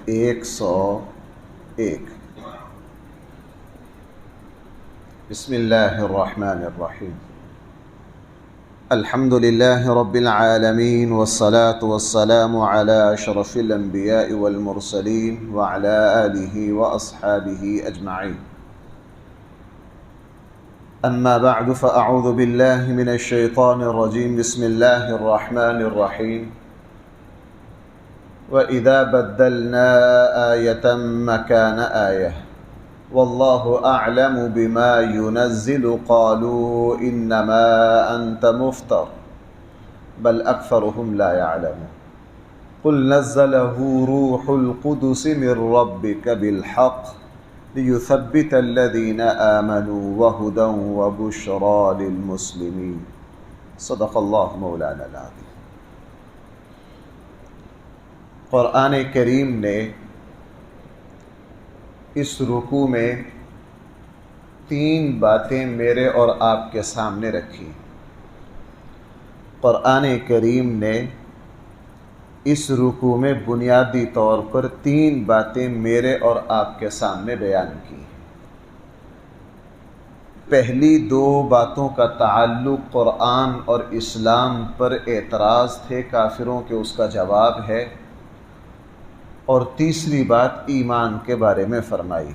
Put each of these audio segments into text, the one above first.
101۔ بسم اللہ الرحمن الرحیم۔ الحمد للہ رب العالمین والصلاة والسلام علی اشرف الانبیاء والمرسلین وعلی آلہ واصحابہ اجمعین۔ اما بعد فاعوذ باللہ من الشیطان الرجیم۔ بسم اللہ الرحمن الرحیم۔ وَإِذَا بَدَّلْنَا آيَةً مَّكَانَ آيَةٍ وَاللَّهُ أَعْلَمُ بِمَا يُنَزِّلُ قَالُوا إِنَّمَا أَنْتَ مُفْتَرٍ بَلْ أَكْثَرُهُمْ لَا يَعْلَمُونَ قُلْ نَزَّلَهُ رُوحُ الْقُدُسِ مِنْ رَبِّكَ بِالْحَقِّ لِيُثَبِّتَ الَّذِينَ آمَنُوا وَهُدًى وَبُشْرَى لِلْمُسْلِمِينَ۔ صدق اللہ مولانا العظیم۔ قرآن کریم نے اس رکوع میں 3 باتیں میرے اور آپ کے سامنے رکھی۔ قرآن کریم نے اس رکوع میں بنیادی طور پر 3 باتیں میرے اور آپ کے سامنے بیان کی۔ پہلی 2 باتوں کا تعلق قرآن اور اسلام پر اعتراض تھے کافروں کے، اس کا جواب ہے، اور تیسری بات ایمان کے بارے میں فرمائی۔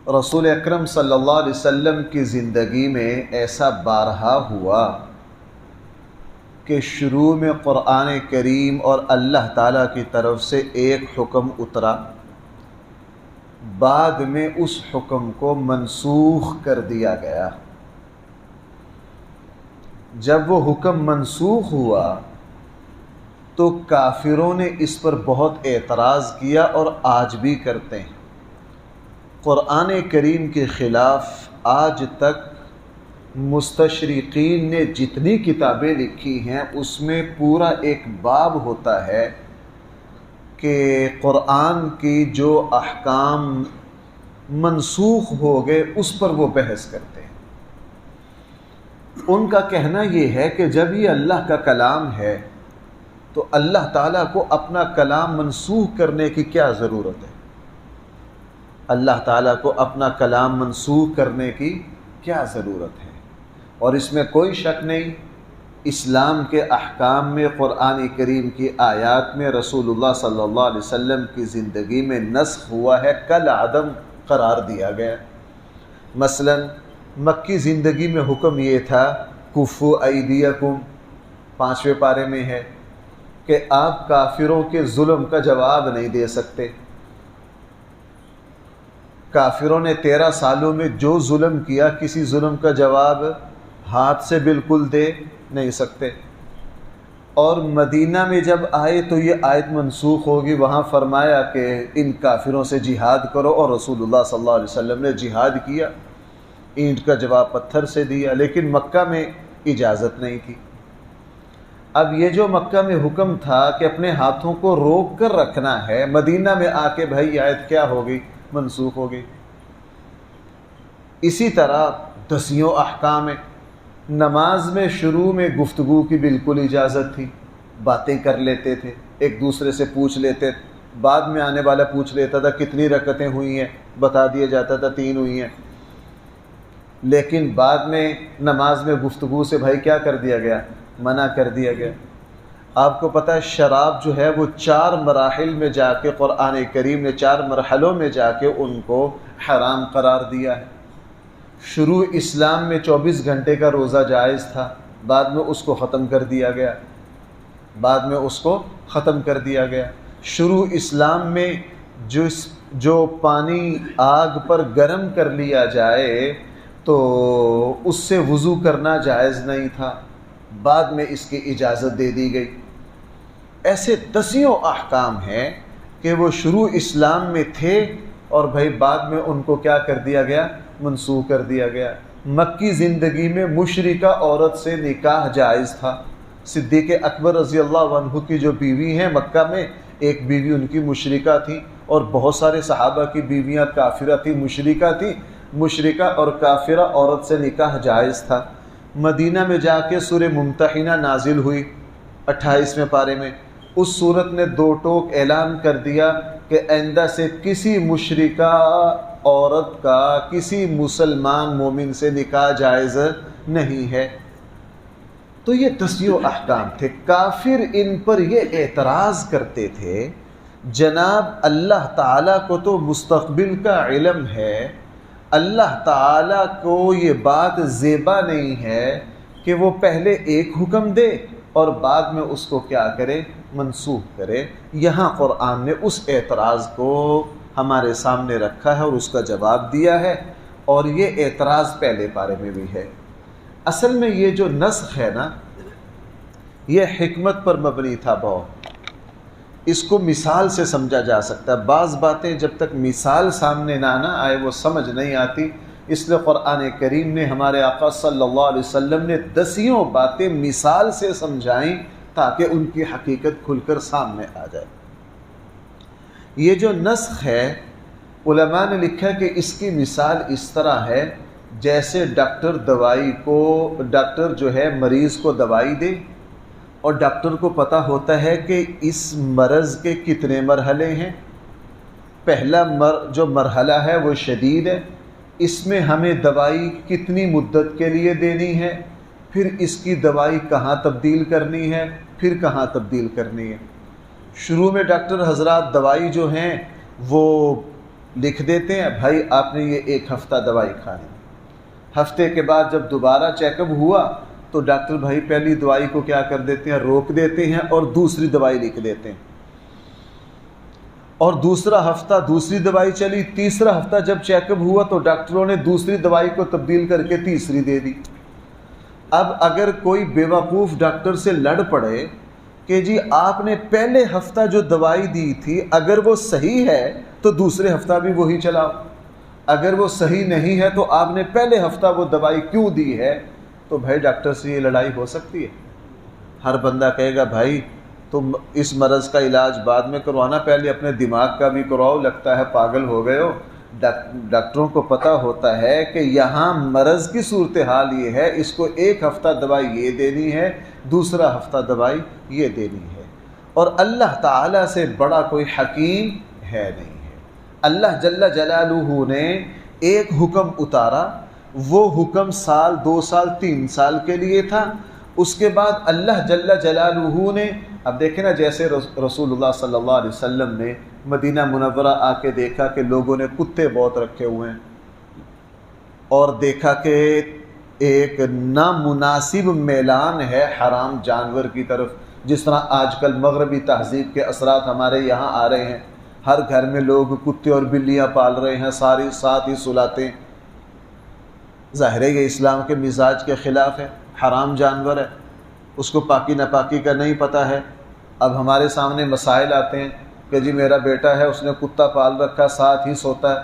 رسول اکرم صلی اللہ علیہ وسلم کی زندگی میں ایسا بارہا ہوا کہ شروع میں قرآن کریم اور اللہ تعالیٰ کی طرف سے ایک حکم اترا، بعد میں اس حکم کو منسوخ کر دیا گیا۔ جب وہ حکم منسوخ ہوا تو کافروں نے اس پر بہت اعتراض کیا، اور آج بھی کرتے ہیں۔ قرآن کریم کے خلاف آج تک مستشرقین نے جتنی کتابیں لکھی ہیں اس میں پورا ایک باب ہوتا ہے کہ قرآن کی جو احکام منسوخ ہو گئے اس پر وہ بحث کرتے ہیں۔ ان کا کہنا یہ ہے کہ جب یہ اللہ کا کلام ہے تو اللہ تعالیٰ کو اپنا کلام منسوخ کرنے کی کیا ضرورت ہے؟ اللہ تعالیٰ کو اپنا کلام منسوخ کرنے کی کیا ضرورت ہے؟ اور اس میں کوئی شک نہیں، اسلام کے احکام میں قرآن کریم کی آیات میں رسول اللہ صلی اللہ علیہ وسلم کی زندگی میں نسخ ہوا ہے، کل عدم قرار دیا گیا۔ مثلا مکی زندگی میں حکم یہ تھا کفو ایدیکم، 5ویں پارے میں ہے کہ آپ کافروں کے ظلم کا جواب نہیں دے سکتے۔ کافروں نے 13 سالوں میں جو ظلم کیا، کسی ظلم کا جواب ہاتھ سے بالکل دے نہیں سکتے۔ اور مدینہ میں جب آئے تو یہ آیت منسوخ ہوگی، وہاں فرمایا کہ ان کافروں سے جہاد کرو، اور رسول اللہ صلی اللہ علیہ وسلم نے جہاد کیا، اینٹ کا جواب پتھر سے دیا، لیکن مکہ میں اجازت نہیں تھی۔ اب یہ جو مکہ میں حکم تھا کہ اپنے ہاتھوں کو روک کر رکھنا ہے، مدینہ میں آ کے بھائی آیت کیا ہو گئی؟ منسوخ ہو گئی۔ اسی طرح 10 احکام ہیں۔ نماز میں شروع میں گفتگو کی بالکل اجازت تھی، باتیں کر لیتے تھے، ایک دوسرے سے پوچھ لیتے، بعد میں آنے والا پوچھ لیتا تھا کتنی رکعتیں ہوئی ہیں، بتا دیا جاتا تھا 3 ہوئی ہیں۔ لیکن بعد میں نماز میں گفتگو سے بھائی کیا کر دیا گیا؟ منع کر دیا گیا۔ آپ کو پتہ ہے شراب جو ہے وہ 4 مراحل میں جا کے قرآن کریم نے 4 مرحلوں میں جا کے ان کو حرام قرار دیا ہے۔ شروع اسلام میں 24 گھنٹے کا روزہ جائز تھا، بعد میں اس کو ختم کر دیا گیا۔ شروع اسلام میں جو پانی آگ پر گرم کر لیا جائے تو اس سے وضو کرنا جائز نہیں تھا، بعد میں اس کی اجازت دے دی گئی۔ ایسے 10 احکام ہیں کہ وہ شروع اسلام میں تھے اور بھائی بعد میں ان کو کیا کر دیا گیا؟ منسوخ کر دیا گیا۔ مکی زندگی میں مشرکہ عورت سے نکاح جائز تھا۔ صدیق اکبر رضی اللہ عنہ کی جو بیوی ہیں مکہ میں، ایک بیوی ان کی مشرکہ تھی، اور بہت سارے صحابہ کی بیویاں کافرہ تھی، مشرکہ تھی۔ مشرکہ اور کافرہ عورت سے نکاح جائز تھا۔ مدینہ میں جا کے سورہ ممتحنہ نازل ہوئی 28ویں پارے میں، اس صورت نے دو ٹوک اعلان کر دیا کہ آئندہ سے کسی مشرکہ عورت کا کسی مسلمان مومن سے نکاح جائز نہیں ہے۔ تو یہ تشریع احکام تھے۔ کافر ان پر یہ اعتراض کرتے تھے، جناب اللہ تعالیٰ کو تو مستقبل کا علم ہے، اللہ تعالیٰ کو یہ بات زیبا نہیں ہے کہ وہ پہلے ایک حکم دے اور بعد میں اس کو کیا کرے، منسوخ کرے۔ یہاں قرآن نے اس اعتراض کو ہمارے سامنے رکھا ہے اور اس کا جواب دیا ہے، اور یہ اعتراض پہلے پارے میں بھی ہے۔ اصل میں یہ جو نسخ ہے نا، یہ حکمت پر مبنی تھا بہت، اس کو مثال سے سمجھا جا سکتا ہے۔ بعض باتیں جب تک مثال سامنے نہ آئے وہ سمجھ نہیں آتی، اس لیے قرآن کریم نے ہمارے آقا صلی اللہ علیہ وسلم نے 10 باتیں مثال سے سمجھائیں تاکہ ان کی حقیقت کھل کر سامنے آ جائے۔ یہ جو نسخ ہے، علماء نے لکھا کہ اس کی مثال اس طرح ہے جیسے ڈاکٹر جو ہے مریض کو دوائی دے، اور ڈاکٹر کو پتہ ہوتا ہے کہ اس مرض کے کتنے مرحلے ہیں۔ پہلا جو مرحلہ ہے وہ شدید ہے، اس میں ہمیں دوائی کتنی مدت کے لیے دینی ہے، پھر اس کی دوائی کہاں تبدیل کرنی ہے، پھر کہاں تبدیل کرنی ہے۔ شروع میں ڈاکٹر حضرات دوائی جو ہیں وہ لکھ دیتے ہیں، بھائی آپ نے یہ 1 ہفتہ دوائی کھانی۔ ہفتے کے بعد جب دوبارہ چیک اپ ہوا تو ڈاکٹر بھائی پہلی دوائی کو کیا کر دیتے ہیں، روک دیتے ہیں اور دوسری دوائی لکھ دیتے ہیں، اور دوسرا ہفتہ دوسری دوائی چلی، تیسرا ہفتہ جب چیک اپ ہوا تو ڈاکٹروں نے دوسری دوائی کو تبدیل کر کے تیسری دے دی۔ اب اگر کوئی بیوقوف ڈاکٹر سے لڑ پڑے کہ جی آپ نے پہلے ہفتہ جو دوائی دی تھی اگر وہ صحیح ہے تو دوسرے ہفتہ بھی وہی چلاؤ، اگر وہ صحیح نہیں ہے تو آپ نے پہلے ہفتہ وہ دوائی کیوں دی ہے، تو بھائی ڈاکٹر سے یہ لڑائی ہو سکتی ہے۔ ہر بندہ کہے گا بھائی تم اس مرض کا علاج بعد میں کروانا، پہلے اپنے دماغ کا بھی کرواؤ، لگتا ہے پاگل ہو گئے ہو۔ ڈاکٹروں کو پتہ ہوتا ہے کہ یہاں مرض کی صورتحال یہ ہے، اس کو 1 ہفتہ دوائی یہ دینی ہے، دوسرا ہفتہ دوائی یہ دینی ہے، اور اللہ تعالیٰ سے بڑا کوئی حکیم ہے نہیں ہے۔ اللہ جل جلالہ نے ایک حکم اتارا، وہ حکم سال 2 سال 3 سال کے لیے تھا، اس کے بعد اللہ جل جلالہ نے، اب دیکھیں نا جیسے رسول اللہ صلی اللہ علیہ وسلم نے مدینہ منورہ آ کے دیکھا کہ لوگوں نے کتے بہت رکھے ہوئے ہیں، اور دیکھا کہ ایک نامناسب میلان ہے حرام جانور کی طرف، جس طرح آج کل مغربی تہذیب کے اثرات ہمارے یہاں آ رہے ہیں، ہر گھر میں لوگ کتے اور بلیاں پال رہے ہیں، ساری ساتھ ہی سلاتے ہیں۔ ظاہر ہے یہ اسلام کے مزاج کے خلاف ہے، حرام جانور ہے، اس کو پاکی ناپاکی کا نہیں پتہ ہے۔ اب ہمارے سامنے مسائل آتے ہیں کہ جی میرا بیٹا ہے، اس نے کتا پال رکھا، ساتھ ہی سوتا ہے،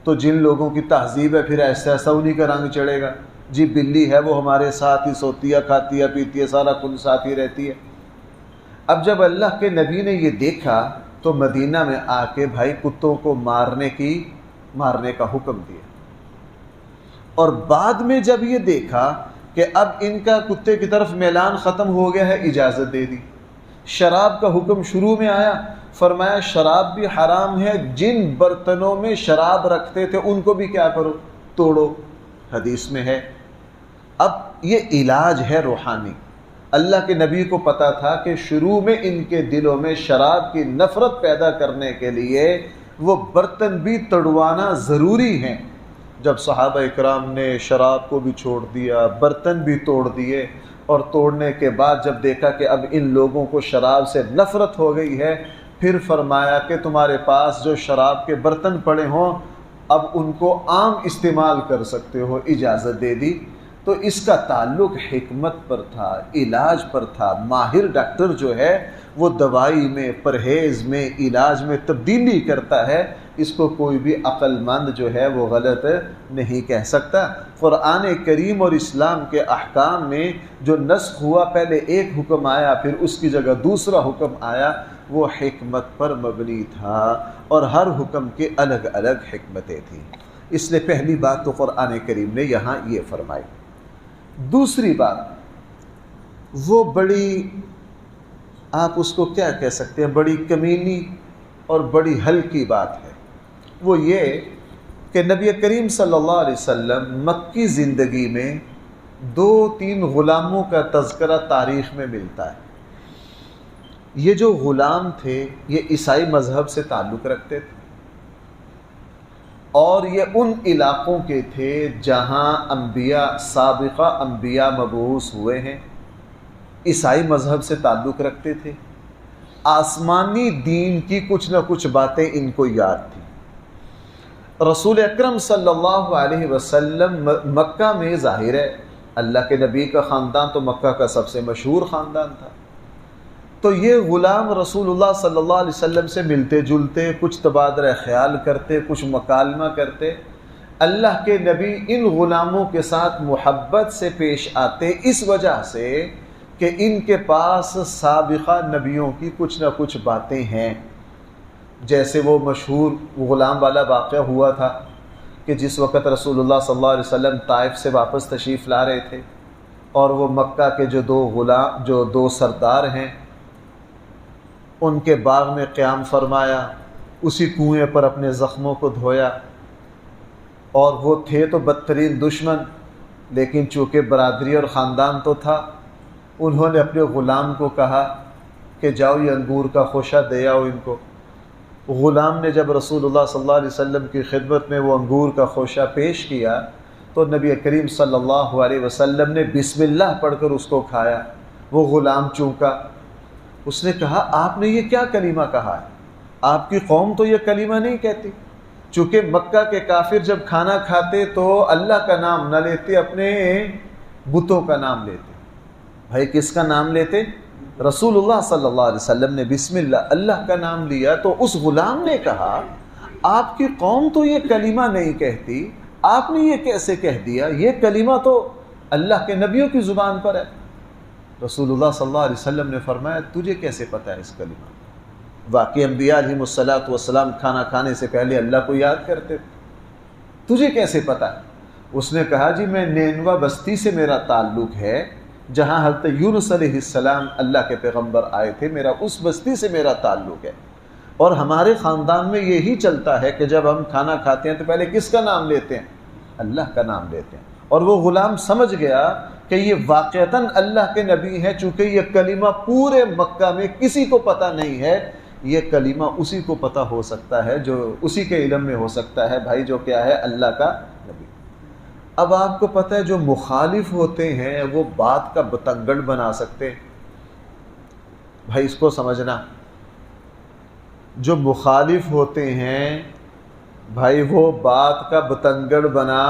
تو جن لوگوں کی تہذیب ہے پھر ایسا ایسا انہی کا رنگ چڑھے گا۔ جی بلی ہے وہ ہمارے ساتھ ہی سوتی ہے، کھاتی ہے، پیتی ہے، سارا کل ساتھ ہی رہتی ہے۔ اب جب اللہ کے نبی نے یہ دیکھا تو مدینہ میں آ کے بھائی کتوں کو مارنے کا حکم دیا، اور بعد میں جب یہ دیکھا کہ اب ان کا کتے کی طرف میلان ختم ہو گیا ہے، اجازت دے دی۔ شراب کا حکم شروع میں آیا، فرمایا شراب بھی حرام ہے، جن برتنوں میں شراب رکھتے تھے ان کو بھی کیا کرو، توڑو، حدیث میں ہے۔ اب یہ علاج ہے روحانی۔ اللہ کے نبی کو پتا تھا کہ شروع میں ان کے دلوں میں شراب کی نفرت پیدا کرنے کے لیے وہ برتن بھی تڑوانا ضروری ہیں۔ جب صحابہ اکرام نے شراب کو بھی چھوڑ دیا، برتن بھی توڑ دیے، اور توڑنے کے بعد جب دیکھا کہ اب ان لوگوں کو شراب سے نفرت ہو گئی ہے، پھر فرمایا کہ تمہارے پاس جو شراب کے برتن پڑے ہوں اب ان کو عام استعمال کر سکتے ہو، اجازت دے دی۔ تو اس کا تعلق حکمت پر تھا، علاج پر تھا۔ ماہر ڈاکٹر جو ہے وہ دوائی میں، پرہیز میں، علاج میں تبدیلی کرتا ہے، اس کو کوئی بھی عقل مند جو ہے وہ غلط نہیں کہہ سکتا۔ قرآن کریم اور اسلام کے احکام میں جو نسخ ہوا، پہلے ایک حکم آیا پھر اس کی جگہ دوسرا حکم آیا، وہ حکمت پر مبنی تھا، اور ہر حکم کے الگ الگ حکمتیں تھیں۔ اس لیے پہلی بات تو قرآن کریم نے یہاں یہ فرمائی۔ دوسری بات، وہ بڑی آپ اس کو کیا کہہ سکتے ہیں، بڑی کمینی اور بڑی ہلکی بات ہے۔ وہ یہ کہ نبی کریم صلی اللہ علیہ وسلم مکی زندگی میں 2-3 غلاموں کا تذکرہ تاریخ میں ملتا ہے۔ یہ جو غلام تھے یہ عیسائی مذہب سے تعلق رکھتے تھے، اور یہ ان علاقوں کے تھے جہاں انبیاء سابقہ انبیاء مبعوث ہوئے ہیں، عیسائی مذہب سے تعلق رکھتے تھے، آسمانی دین کی کچھ نہ کچھ باتیں ان کو یاد تھیں۔ رسول اکرم صلی اللہ علیہ وسلم مکہ میں، ظاہر ہے اللہ کے نبی کا خاندان تو مکہ کا سب سے مشہور خاندان تھا، تو یہ غلام رسول اللہ صلی اللہ علیہ وسلم سے ملتے جلتے، کچھ تبادلہ خیال کرتے، کچھ مکالمہ کرتے۔ اللہ کے نبی ان غلاموں کے ساتھ محبت سے پیش آتے اس وجہ سے کہ ان کے پاس سابقہ نبیوں کی کچھ نہ کچھ باتیں ہیں، جیسے وہ مشہور غلام والا واقعہ ہوا تھا کہ جس وقت رسول اللہ صلی اللہ علیہ وسلم طائف سے واپس تشریف لا رہے تھے، اور وہ مکہ کے جو دو سردار ہیں ان کے باغ میں قیام فرمایا، اسی کنویں پر اپنے زخموں کو دھویا، اور وہ تھے تو بدترین دشمن، لیکن چونکہ برادری اور خاندان تو تھا، انہوں نے اپنے غلام کو کہا کہ جاؤ یہ انگور کا خوشہ دے آؤ ان کو۔ غلام نے جب رسول اللہ صلی اللہ علیہ وسلم کی خدمت میں وہ انگور کا خوشہ پیش کیا تو نبی کریم صلی اللہ علیہ وسلم نے بسم اللہ پڑھ کر اس کو کھایا۔ وہ غلام چونکا، اس نے کہا آپ نے یہ کیا کلمہ کہا ہے؟ آپ کی قوم تو یہ کلمہ نہیں کہتی۔ چونکہ مکہ کے کافر جب کھانا کھاتے تو اللہ کا نام نہ لیتے، اپنے بتوں کا نام لیتے۔ بھائی کس کا نام لیتے؟ رسول اللہ صلی اللہ علیہ وسلم نے بسم اللہ کا نام لیا، تو اس غلام نے کہا آپ کی قوم تو یہ کلمہ نہیں کہتی، آپ نے یہ کیسے کہہ دیا؟ یہ کلمہ تو اللہ کے نبیوں کی زبان پر ہے۔ رسول اللہ صلی اللہ علیہ وسلم نے فرمایا تجھے کیسے پتہ ہے اس کلمہ؟ واقعی انبیاء علیہم الصلاۃ والسلام کھانا کھانے سے پہلے اللہ کو یاد کرتے تھے، تجھے کیسے پتہ ہے؟ اس نے کہا جی میں نینوا بستی سے میرا تعلق ہے جہاں حضرت یونس علیہ السلام اللہ کے پیغمبر آئے تھے، میرا اس بستی سے میرا تعلق ہے، اور ہمارے خاندان میں یہی چلتا ہے کہ جب ہم کھانا کھاتے ہیں تو پہلے کس کا نام لیتے ہیں؟ اللہ کا نام لیتے ہیں۔ اور وہ غلام سمجھ گیا کہ یہ واقعتاً اللہ کے نبی ہیں، چونکہ یہ کلمہ پورے مکہ میں کسی کو پتہ نہیں ہے، یہ کلمہ اسی کو پتہ ہو سکتا ہے جو اسی کے علم میں ہو سکتا ہے بھائی، جو کیا ہے؟ اللہ کا نبی۔ اب آپ کو پتہ ہے جو مخالف ہوتے ہیں وہ بات کا بتنگڑ بنا سکتے ہیں، بھائی اس کو سمجھنا، جو مخالف ہوتے ہیں بھائی وہ بات کا بتنگڑ بنا۔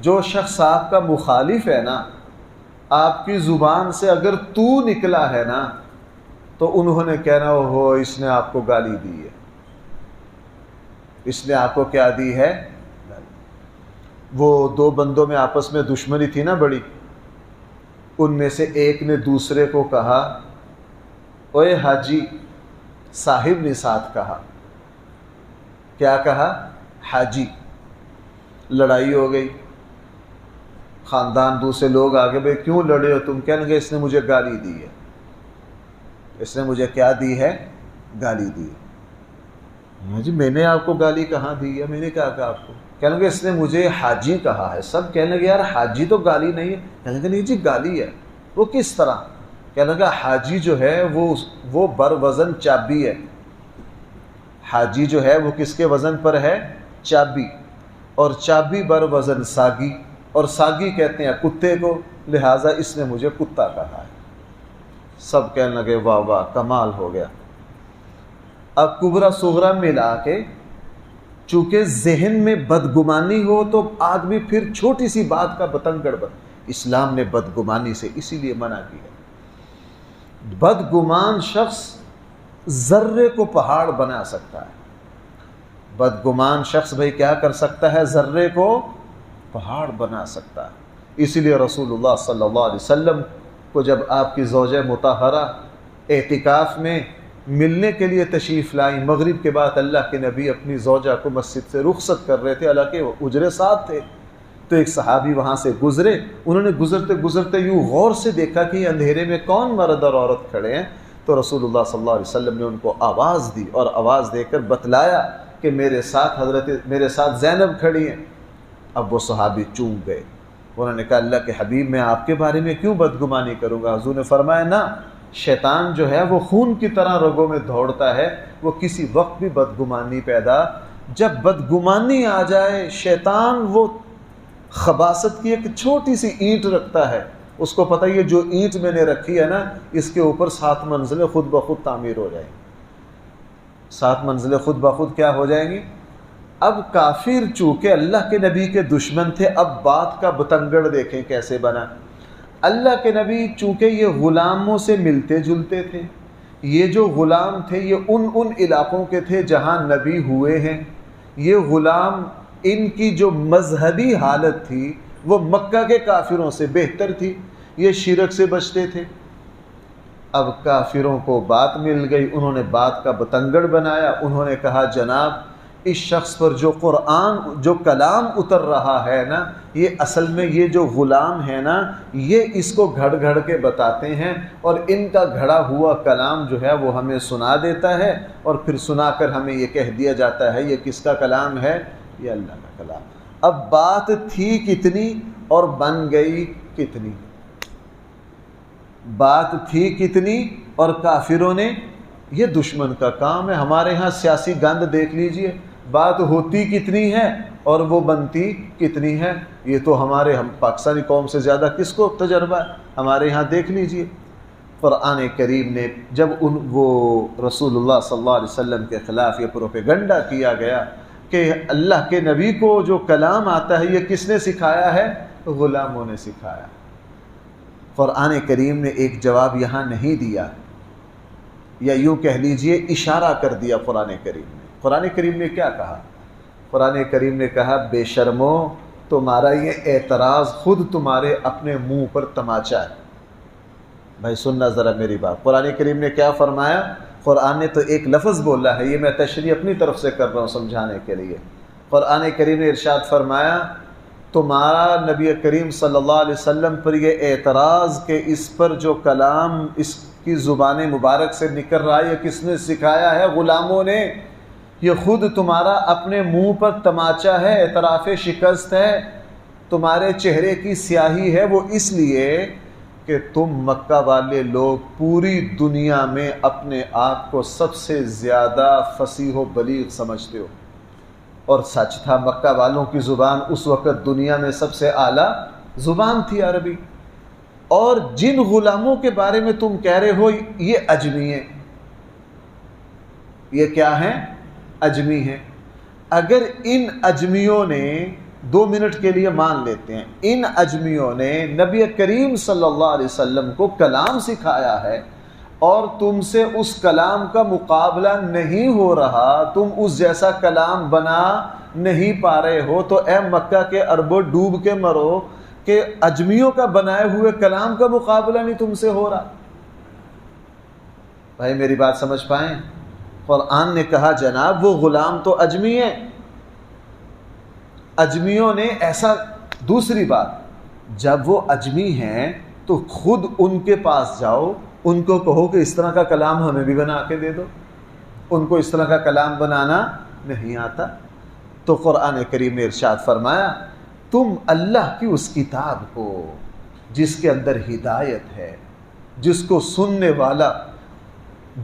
جو شخص آپ کا مخالف ہے نا، آپ کی زبان سے اگر تو نکلا ہے نا تو انہوں نے کہنا ہو اس نے آپ کو گالی دی ہے، اس نے آپ کو کیا دی ہے؟ وہ دو بندوں میں آپس میں دشمنی تھی نا بڑی، ان میں سے ایک نے دوسرے کو کہا اوے حاجی، صاحب نے ساتھ کہا، کیا کہا؟ حاجی۔ لڑائی ہو گئی، خاندان دوسرے لوگ آگے بھائی کیوں لڑے ہو تم؟ کہنے لگے اس نے مجھے گالی دی ہے، اس نے مجھے کیا دی ہے؟ گالی دی ہے۔ جی میں نے آپ کو گالی کہاں دی ہے؟ میں نے کیا کہا آپ کو؟ کہنے لگے اس نے مجھے حاجی کہا ہے۔ سب کہنے لگے یار حاجی تو گالی نہیں ہے۔ کہنے لگے نہیں جی گالی ہے۔ وہ کس طرح؟ کہنے لگا حاجی جو ہے وہ بر وزن چابی ہے، حاجی جو ہے وہ کس کے وزن پر ہے؟ چابی، اور چابی بر وزن ساگی، اور ساگی کہتے ہیں کتے کو، لہٰذا اس نے مجھے کتا کہا ہے۔ سب کہنے لگے واہ واہ کمال ہو گیا۔ اب کبرا صغرا ملا کے، چونکہ ذہن میں بدگمانی ہو تو آدمی پھر چھوٹی سی بات کا بتنگڑ اسلام نے بدگمانی سے اسی لیے منع کیا۔ بدگمان شخص ذرے کو پہاڑ بنا سکتا ہے، بدگمان شخص بھائی کیا کر سکتا ہے؟ ذرے کو پہاڑ بنا سکتا ہے۔ اسی لیے رسول اللہ صلی اللہ علیہ وسلم کو جب آپ کی زوجہ مطہرہ اعتکاف میں ملنے کے لیے تشریف لائیں، مغرب کے بعد اللہ کے نبی اپنی زوجہ کو مسجد سے رخصت کر رہے تھے، حالانکہ وہ اجرے ساتھ تھے، تو ایک صحابی وہاں سے گزرے، انہوں نے گزرتے گزرتے یوں غور سے دیکھا کہ اندھیرے میں کون مرد اور عورت کھڑے ہیں، تو رسول اللہ صلی اللہ علیہ وسلم نے ان کو آواز دی اور آواز دے کر بتلایا کہ میرے ساتھ زینب کھڑی ہیں۔ اب وہ صحابی چونک گئے، انہوں نے کہا اللہ کے حبیب میں آپ کے بارے میں کیوں بدگمانی کروں گا؟ حضور نے فرمایا نہ، شیطان جو ہے وہ خون کی طرح رگوں میں دوڑتا ہے، وہ کسی وقت بھی بدگمانی پیدا، جب بدگمانی آ جائے شیطان وہ خباثت کی ایک چھوٹی سی اینٹ رکھتا ہے، اس کو پتہ یہ جو اینٹ میں نے رکھی ہے نا اس کے اوپر 7 منزلیں خود بخود تعمیر ہو جائیں گی، 7 منزلیں خود بخود کیا ہو جائیں گی؟ اب کافر چونکہ اللہ کے نبی کے دشمن تھے، اب بات کا بتنگڑ دیکھیں کیسے بنا۔ اللہ کے نبی چونکہ یہ غلاموں سے ملتے جلتے تھے، یہ جو غلام تھے یہ ان علاقوں کے تھے جہاں نبی ہوئے ہیں، یہ غلام ان کی جو مذہبی حالت تھی وہ مکہ کے کافروں سے بہتر تھی، یہ شرک سے بچتے تھے۔ اب کافروں کو بات مل گئی، انہوں نے بات کا بتنگڑ بنایا، انہوں نے کہا جناب اس شخص پر جو قرآن جو کلام اتر رہا ہے نا، یہ اصل میں یہ جو غلام ہے نا یہ اس کو گھڑ گھڑ کے بتاتے ہیں، اور ان کا گھڑا ہوا کلام جو ہے وہ ہمیں سنا دیتا ہے، اور پھر سنا کر ہمیں یہ کہہ دیا جاتا ہے یہ کس کا کلام ہے؟ یہ اللہ کا کلام۔ اب بات تھی کتنی اور بن گئی کتنی؟ بات تھی کتنی اور کافروں نے، یہ دشمن کا کام ہے، ہمارے ہاں سیاسی گند دیکھ لیجئے، بات ہوتی کتنی ہے اور وہ بنتی کتنی ہے، یہ تو ہم پاکستانی قوم سے زیادہ کس کو تجربہ ہے؟ ہمارے ہاں دیکھ لیجئے۔ قرآن کریم نے جب وہ رسول اللہ صلی اللہ علیہ وسلم کے خلاف یہ پروپیگنڈا کیا گیا کہ اللہ کے نبی کو جو کلام آتا ہے یہ کس نے سکھایا ہے؟ غلاموں نے سکھایا۔ قرآن کریم نے ایک جواب یہاں نہیں دیا، یا یوں کہہ لیجئے اشارہ کر دیا قرآن کریم نے۔ قرآن کریم نے کیا کہا؟ قرآن کریم نے کہا بے شرمو تمہارا یہ اعتراض خود تمہارے اپنے منہ پر تماچا ہے۔ بھائی سننا ذرا میری بات، قرآن کریم نے کیا فرمایا؟ قرآن نے تو ایک لفظ بولا ہے، یہ میں تشریح اپنی طرف سے کر رہا ہوں سمجھانے کے لیے۔ قرآن کریم نے ارشاد فرمایا تمہارا نبی کریم صلی اللہ علیہ وسلم پر یہ اعتراض کہ اس پر جو کلام اس کی زبان مبارک سے نکل رہا ہے یہ کس نے سکھایا ہے؟ غلاموں نے۔ یہ خود تمہارا اپنے منہ پر تماچا ہے، اعتراف شکست ہے، تمہارے چہرے کی سیاہی ہے، وہ اس لیے کہ تم مکہ والے لوگ پوری دنیا میں اپنے آپ کو سب سے زیادہ فصیح و بلیغ سمجھتے ہو، اور سچ تھا مکہ والوں کی زبان اس وقت دنیا میں سب سے اعلیٰ زبان تھی عربی، اور جن غلاموں کے بارے میں تم کہہ رہے ہو یہ اجمی ہیں، یہ کیا ہیں؟ اجمی ہیں۔ اگر ان اجمیوں نے 2 منٹ کے لیے مان لیتے ہیں ان اجمیوں نے نبی کریم صلی اللہ علیہ وسلم کو کلام سکھایا ہے اور تم سے اس کلام کا مقابلہ نہیں ہو رہا، تم اس جیسا کلام بنا نہیں پا رہے ہو، تو اے مکہ کے عربوں ڈوب کے مرو کہ اجمیوں کا بنائے ہوئے کلام کا مقابلہ نہیں تم سے ہو رہا۔ بھائی میری بات سمجھ پائیں؟ قرآن نے کہا جناب وہ غلام تو اجمی ہیں، اجمیوں نے ایسا۔ دوسری بات، جب وہ اجمی ہیں تو خود ان کے پاس جاؤ، ان کو کہو کہ اس طرح کا کلام ہمیں بھی بنا کے دے دو، ان کو اس طرح کا کلام بنانا نہیں آتا۔ تو قرآن کریم نے ارشاد فرمایا تم اللہ کی اس کتاب کو جس کے اندر ہدایت ہے، جس کو سننے والا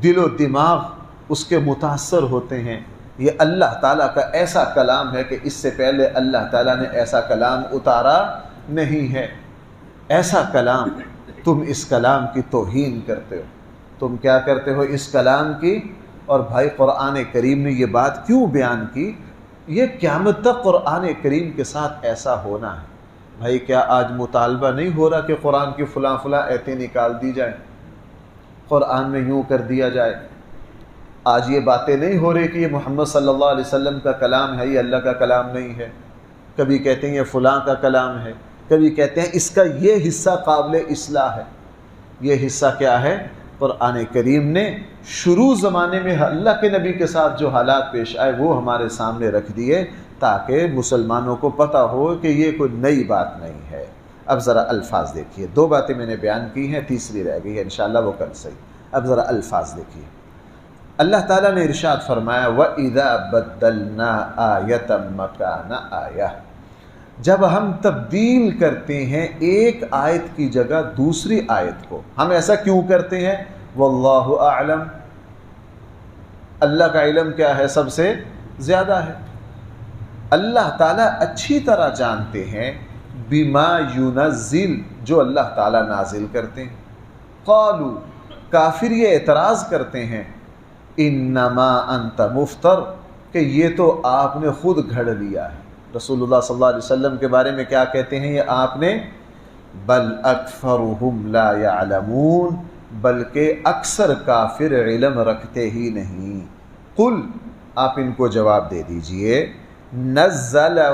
دل و دماغ اس کے متاثر ہوتے ہیں، یہ اللہ تعالیٰ کا ایسا کلام ہے کہ اس سے پہلے اللہ تعالیٰ نے ایسا کلام اتارا نہیں ہے، ایسا کلام، تم اس کلام کی توہین کرتے ہو، تم کیا کرتے ہو اس کلام کی۔ اور بھائی قرآن کریم نے یہ بات کیوں بیان کی؟ یہ قیامت تک قرآن کریم کے ساتھ ایسا ہونا ہے۔ بھائی کیا آج مطالبہ نہیں ہو رہا کہ قرآن کی فلاں فلاں ایتیں نکال دی جائیں، قرآن میں یوں کر دیا جائے؟ آج یہ باتیں نہیں ہو رہی کہ یہ محمد صلی اللہ علیہ وسلم کا کلام ہے، یہ اللہ کا کلام نہیں ہے؟ کبھی کہتے ہیں یہ فلاں کا کلام ہے، کبھی کہتے ہیں اس کا یہ حصہ قابل اصلاح ہے۔ یہ حصہ کیا ہے؟ قرآن کریم نے شروع زمانے میں اللہ کے نبی کے ساتھ جو حالات پیش آئے وہ ہمارے سامنے رکھ دیے تاکہ مسلمانوں کو پتہ ہو کہ یہ کوئی نئی بات نہیں ہے۔ اب ذرا الفاظ دیکھیے، 2 باتیں میں نے بیان کی ہیں، تیسری رہ گئی ہے انشاءاللہ وہ کل صحیح۔ اب ذرا الفاظ دیکھیے، اللہ تعالیٰ نے ارشاد فرمایا وَإِذَا بَدَّلْنَا آیَةً مَكَانَ آیَةٍ، جب ہم تبدیل کرتے ہیں ایک آیت کی جگہ دوسری آیت کو، ہم ایسا کیوں کرتے ہیں؟ واللہ اعلم، اللہ کا علم کیا ہے؟ سب سے زیادہ ہے۔ اللہ تعالیٰ اچھی طرح جانتے ہیں بما ينزل، جو اللہ تعالیٰ نازل کرتے ہیں۔ قالوا، کافر یہ اعتراض کرتے ہیں، انما انت مفتر، کہ یہ تو آپ نے خود گھڑ لیا ہے۔ رسول اللہ صلی اللہ علیہ وسلم کے بارے میں کیا کہتے ہیں؟ یہ آپ نے، بل اکثرهم لا يعلمون، بلکہ اکثر کافر علم رکھتے ہی نہیں۔ قل، آپ ان کو جواب دے دیجئے، نزلہ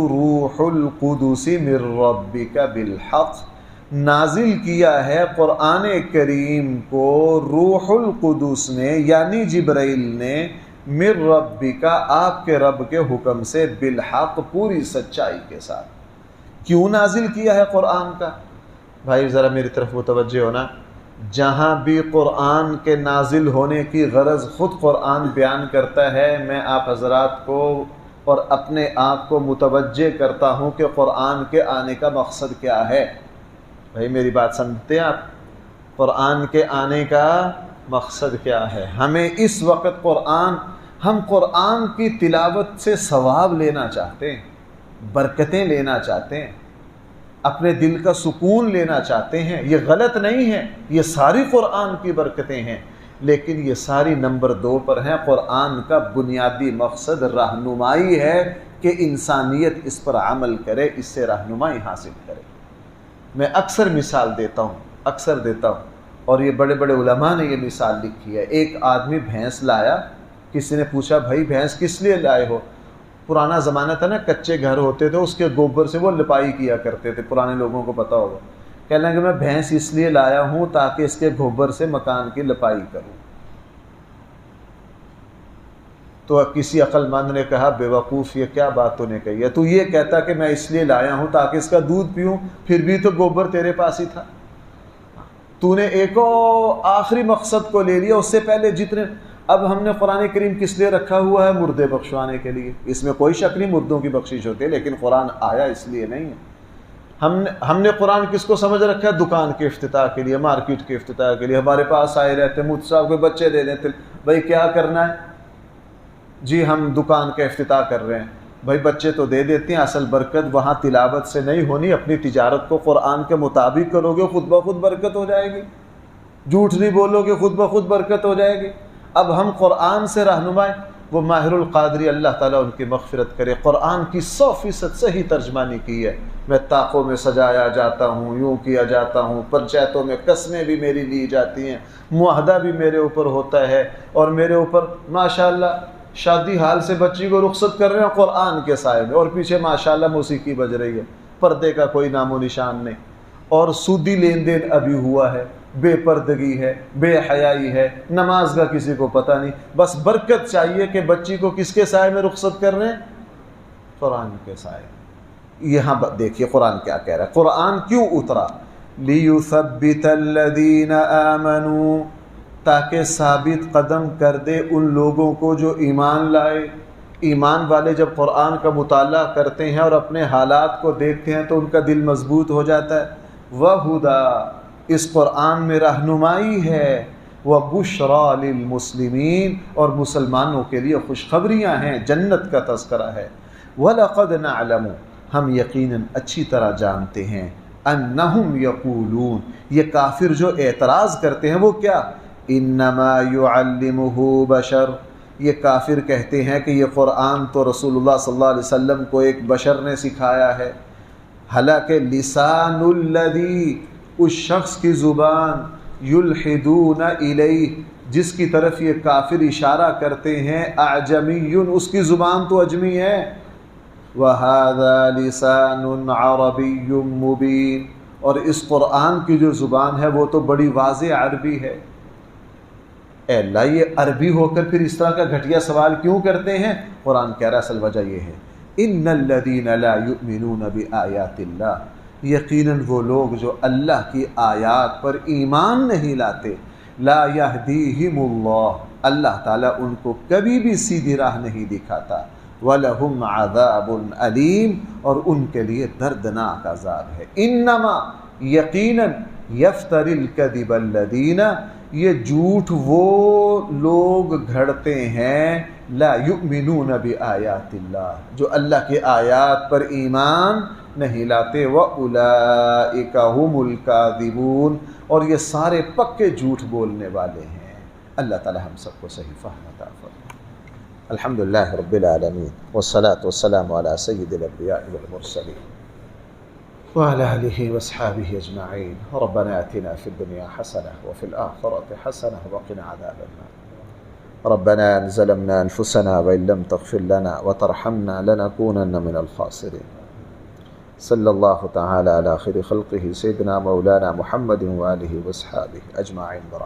روح القدس من ربک بالحق، نازل کیا ہے قرآن کریم کو روح القدس نے یعنی جبرائیل نے، من ربک، آپ کے رب کے حکم سے، بالحق، پوری سچائی کے ساتھ۔ کیوں نازل کیا ہے قرآن کا؟ بھائی ذرا میری طرف متوجہ ہونا، جہاں بھی قرآن کے نازل ہونے کی غرض خود قرآن بیان کرتا ہے، میں آپ حضرات کو اور اپنے آپ کو متوجہ کرتا ہوں کہ قرآن کے آنے کا مقصد کیا ہے۔ بھائی میری بات سمجھتے ہیں آپ؟ قرآن کے آنے کا مقصد کیا ہے؟ ہمیں اس وقت ہم قرآن کی تلاوت سے ثواب لینا چاہتے ہیں، برکتیں لینا چاہتے ہیں، اپنے دل کا سکون لینا چاہتے ہیں۔ یہ غلط نہیں ہے، یہ ساری قرآن کی برکتیں ہیں، لیکن یہ ساری نمبر 2 پر ہیں۔ قرآن کا بنیادی مقصد رہنمائی ہے کہ انسانیت اس پر عمل کرے، اس سے رہنمائی حاصل کرے۔ میں اکثر مثال دیتا ہوں، اور یہ بڑے بڑے علماء نے یہ مثال لکھی ہے۔ ایک آدمی بھینس لایا، کسی نے پوچھا بھائی بھینس کس لیے لائے ہو؟ پرانا زمانہ تھا نا، کچے گھر ہوتے تھے، اس کے گوبر سے وہ لپائی کیا کرتے تھے، پرانے لوگوں کو پتہ ہوگا۔ کہنے لگے میں بھینس اس لیے لایا ہوں تاکہ اس کے گوبر سے مکان کی لپائی کروں۔ تو کسی عقل مند نے کہا بے وقوف، یہ کیا بات تو نے کہی ہے؟ تو یہ کہتا کہ میں اس لیے لایا ہوں تاکہ اس کا دودھ پیوں، پھر بھی تو گوبر تیرے پاس ہی تھا۔ تو نے ایک اور آخری مقصد کو لے لیا، اس سے پہلے جتنے۔ اب ہم نے قرآن کریم کس لیے رکھا ہوا ہے؟ مردے بخشوانے کے لیے۔ اس میں کوئی شک نہیں مردوں کی بخشش ہوتی ہے، لیکن قرآن آیا اس لیے نہیں ہے۔ ہم نے قرآن کس کو سمجھ رکھا ہے؟ دکان کے افتتاح کے لیے، مارکیٹ کے افتتاح کے لیے۔ ہمارے پاس آئے رہتے مجھ صاحب کے بچے دے دیتے، بھائی کیا کرنا ہے جی؟ ہم دکان کا افتتاح کر رہے ہیں۔ بھائی بچے تو دے دیتے ہیں، اصل برکت وہاں تلاوت سے نہیں ہونی، اپنی تجارت کو قرآن کے مطابق کرو گے خود بخود برکت ہو جائے گی، جھوٹ نہیں بولو گے خود بخود برکت ہو جائے گی۔ اب ہم قرآن سے رہنمائی، وہ ماہر القادری اللہ تعالیٰ ان کی مغفرت کرے، قرآن کی 100% صحیح ترجمانی کی ہے۔ میں طاقوں میں سجایا جاتا ہوں، یوں کیا جاتا ہوں، پنچایتوں میں قسمیں بھی میری لی جاتی ہیں، معاہدہ بھی میرے اوپر ہوتا ہے، اور میرے اوپر ماشاءاللہ شادی حال سے بچی کو رخصت کر رہے ہیں قرآن کے سائے میں، اور پیچھے ماشاءاللہ موسیقی بج رہی ہے، پردے کا کوئی نام و نشان نہیں، اور سودی لین دین ابھی ہوا ہے، بے پردگی ہے، بے حیائی ہے، نماز کا کسی کو پتہ نہیں۔ بس برکت چاہیے کہ بچی کو کس کے سائے میں رخصت کر رہے ہیں؟ قرآن کے سائے۔ یہاں دیکھیے قرآن کیا کہہ رہا ہے، قرآن کیوں اترا؟ لِيُثَبِّتَ الَّذِينَ آمَنُوا، تاکہ ثابت قدم کر دے ان لوگوں کو جو ایمان لائے۔ ایمان والے جب قرآن کا مطالعہ کرتے ہیں اور اپنے حالات کو دیکھتے ہیں تو ان کا دل مضبوط ہو جاتا ہے۔ وَهُدَى، اس قرآن میں رہنمائی ہے، وَبُشْرَى لِلْمُسْلِمِينَ، اور مسلمانوں کے لیے خوشخبریاں ہیں، جنت کا تذکرہ ہے۔ وَلَقَدْ نَعْلَمُ، ہم یقیناً اچھی طرح جانتے ہیں، أَنَّهُمْ يَقُولُونَ، یہ کافر جو اعتراض کرتے ہیں وہ کیا؟ إِنَّمَا يُعَلِّمُهُ بَشَرٌ، یہ کافر کہتے ہیں کہ یہ قرآن تو رسول اللہ صلی اللہ علیہ وسلم کو ایک بشر نے سکھایا ہے۔ حالانکہ لسان الذی، اس شخص کی زبان، یلحدون الیہ، جس کی طرف یہ کافر اشارہ کرتے ہیں، اعجمی، اس کی زبان تو اجمی ہے۔ وَهَذَا لِسَانٌ عَرَبِيٌّ مُبِينٌ، اور اس قرآن کی جو زبان ہے وہ تو بڑی واضح عربی ہے۔ اے اللہ، یہ عربی ہو کر پھر اس طرح کا گھٹیا سوال کیوں کرتے ہیں؟ قرآن کہہ رہا ہے اصل وجہ یہ ہے، ان الذین لا یؤمنون بآیات اللہ، یقیناً وہ لوگ جو اللہ کی آیات پر ایمان نہیں لاتے، لا یہدیہم اللہ، اللہ تعالیٰ ان کو کبھی بھی سیدھی راہ نہیں دکھاتا، وَلَهُمْ عَذَابٌ علیم، اور ان کے لیے دردناک عذاب ہے۔ انما یقیناً یفتری الکذب الذین، یہ جھوٹ وہ لوگ گھڑتے ہیں لا یؤمنون بآیات اللہ، جو اللہ کے آیات پر ایمان نہیں لاتے، وَأُولَئِكَ هُمُ الْكَاذِبُونَ، اور یہ سارے پکے جھوٹ بولنے والے ہیں۔ اللہ تعالی ہم سب کو صحیح فہم عطا فرمائے۔ الحمدللہ رب العالمین، والصلاة والسلام علی سید الانبیاء والمرسلین وعلى آلہ واصحابہ اجمعین۔ ربنا آتنا فی الدنیا حسنہ وفی الآخرۃ حسنہ وقنا عذاب النار۔ ربنا ظلمنا انفسنا وإن لم تغفر لنا وترحمنا لنكونن من الخاسرین۔ صلی اللہ تعالی علی خیر خلقہ سیدنا مولانا محمد وآلہ واصحابہ اجمعین برحمتہ۔